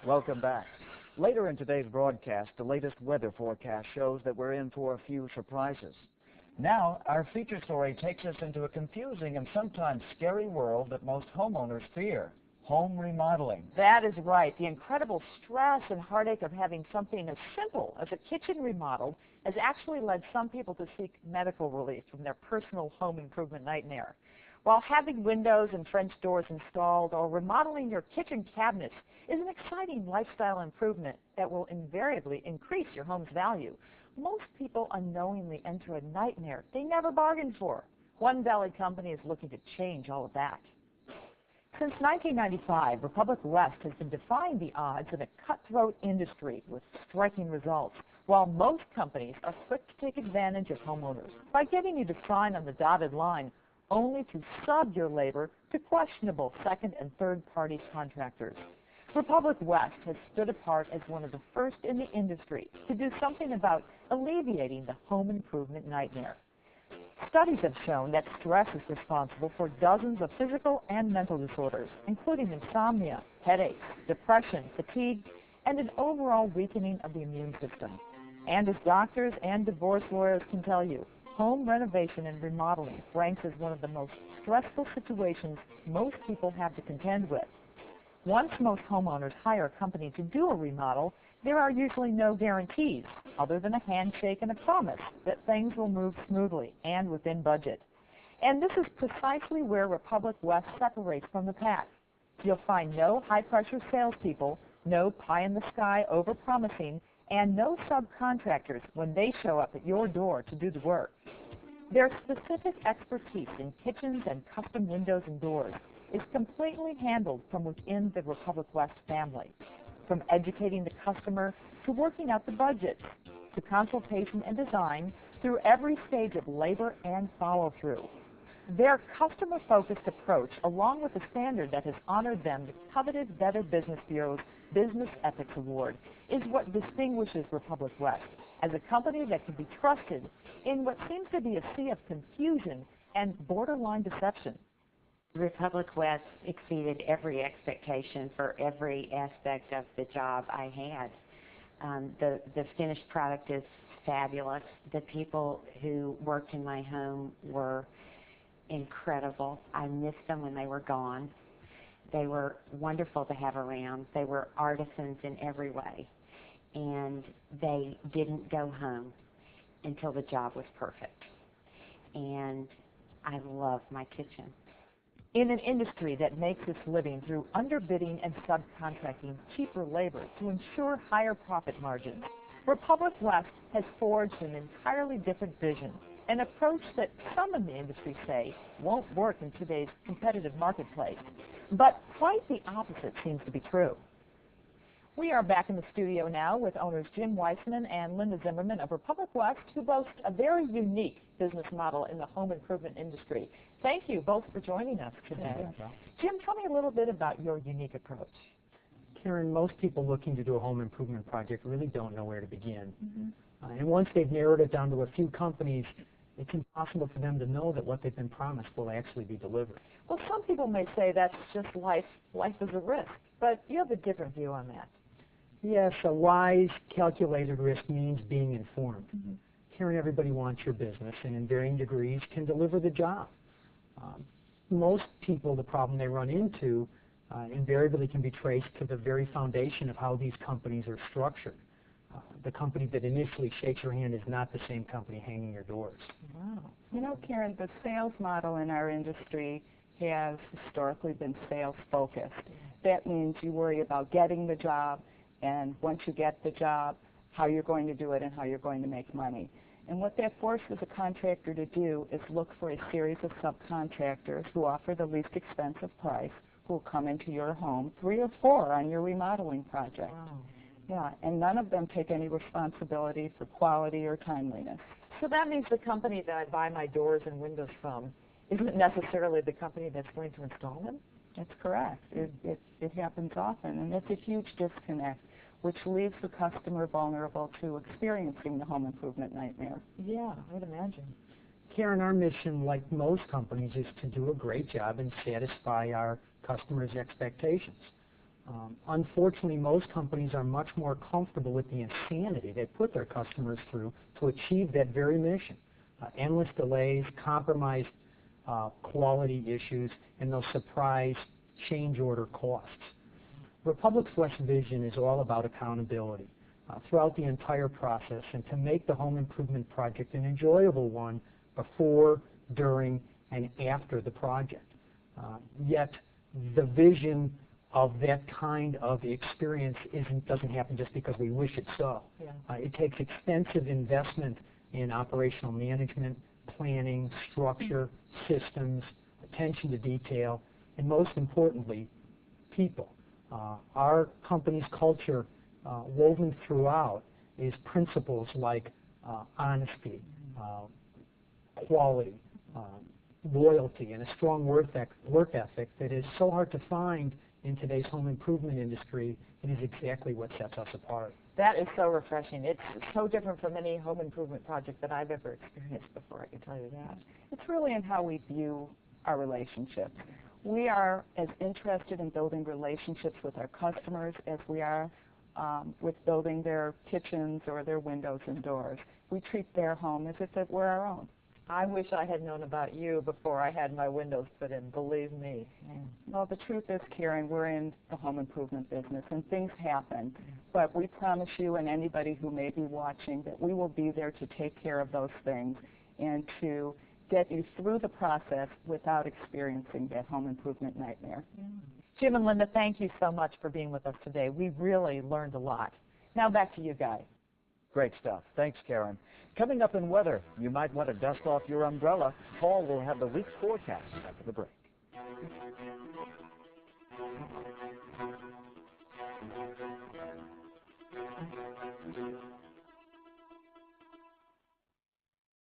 Welcome back. Later in today's broadcast, the latest weather forecast shows that we're in for a few surprises. Now, our feature story takes us into a confusing and sometimes scary world that most homeowners fear: home remodeling. That is right. The incredible stress and heartache of having something as simple as a kitchen remodeled has actually led some people to seek medical relief from their personal home improvement nightmare. While having windows and French doors installed or remodeling your kitchen cabinets is an exciting lifestyle improvement that will invariably increase your home's value, most people unknowingly enter a nightmare they never bargained for. One Valley company is looking to change all of that. Since 1995, Republic West has been defying the odds in a cutthroat industry with striking results, while most companies are quick to take advantage of homeowners by getting you to sign on the dotted line, only to sub your labor to questionable second and third-party contractors. Republic West has stood apart as one of the first in the industry to do something about alleviating the home improvement nightmare. Studies have shown that stress is responsible for dozens of physical and mental disorders, including insomnia, headaches, depression, fatigue, and an overall weakening of the immune system. And as doctors and divorce lawyers can tell you, home renovation and remodeling ranks as one of the most stressful situations most people have to contend with. Once most homeowners hire a company to do a remodel, there are usually no guarantees other than a handshake and a promise that things will move smoothly and within budget. And this is precisely where Republic West separates from the pack. You'll find no high-pressure salespeople, no pie-in-the-sky over-promising, and no subcontractors when they show up at your door to do the work. Their specific expertise in kitchens and custom windows and doors is completely handled from within the Republic West family. From educating the customer to working out the budgets, to consultation and design, through every stage of labor and follow-through. Their customer-focused approach, along with a standard that has honored them the coveted Better Business Bureau's Business Ethics Award, is what distinguishes Republic West as a company that can be trusted in what seems to be a sea of confusion and borderline deception. Republic West exceeded every expectation for every aspect of the job I had. The finished product is fabulous. The people who worked in my home were incredible. I missed them when they were gone. They were wonderful to have around. They were artisans in every way. And they didn't go home until the job was perfect. And I love my kitchen. In an industry that makes its living through underbidding and subcontracting cheaper labor to ensure higher profit margins, Republic West has forged an entirely different vision, an approach that some in the industry say won't work in today's competitive marketplace. But quite the opposite seems to be true. We are back in the studio now with owners Jim Weissman and Linda Zimmerman of Republic West, who boast a very unique business model in the home improvement industry. Thank you both for joining us today. Jim, tell me a little bit about your unique approach. Karen, most people looking to do a home improvement project really don't know where to begin. And once they've narrowed it down to a few companies, it's impossible for them to know that what they've been promised will actually be delivered. Well, some people may say that's just life. Life is a risk. But you have a different view on that. Yes, a wise, calculated risk means being informed. Karen, everybody wants your business and in varying degrees can deliver the job. Most people, the problem they run into invariably can be traced to the very foundation of how these companies are structured. The company that initially shakes your hand is not the same company hanging your doors. Wow. You know, Karen, the sales model in our industry has historically been sales focused. That means you worry about getting the job, and once you get the job, how you're going to do it and how you're going to make money. And what that forces a contractor to do is look for a series of subcontractors who offer the least expensive price, who will come into your home, 3 or 4 on your remodeling project. Wow. Yeah, and none of them take any responsibility for quality or timeliness. So that means the company that I buy my doors and windows from isn't necessarily the company that's going to install them? That's correct. It happens often, and it's a huge disconnect, which leaves the customer vulnerable to experiencing the home improvement nightmare. Yeah, I would imagine. Karen, our mission, like most companies, is to do a great job and satisfy our customers' expectations. Unfortunately, most companies are much more comfortable with the insanity they put their customers through to achieve that very mission. Endless delays, compromised quality issues, and those surprise change order costs. Republic's West vision is all about accountability throughout the entire process and to make the home improvement project an enjoyable one before, during, and after the project. Yet the vision of that kind of experience doesn't happen just because we wish it so. Yeah. It takes extensive investment in operational management, planning, structure, systems, attention to detail, and most importantly, people. Our company's culture, woven throughout, is principles like honesty, quality, loyalty, and a strong work ethic that is so hard to find in today's home improvement industry. It is exactly what sets us apart. That is so refreshing. It's so different from any home improvement project that I've ever experienced before, I can tell you that. It's really in how we view our relationships. We are as interested in building relationships with our customers as we are with building their kitchens or their windows and doors. We treat their home as if it were our own. I wish I had known about you before I had my windows put in, believe me. Well, the truth is, Karen, we're in the home improvement business, and things happen. But we promise you and anybody who may be watching that we will be there to take care of those things and to get you through the process without experiencing that home improvement nightmare. Jim and Linda, thank you so much for being with us today. We really learned a lot. Now back to you guys. Great stuff. Thanks, Karen. Coming up in weather, you might want to dust off your umbrella. Paul will have the week's forecast after the break.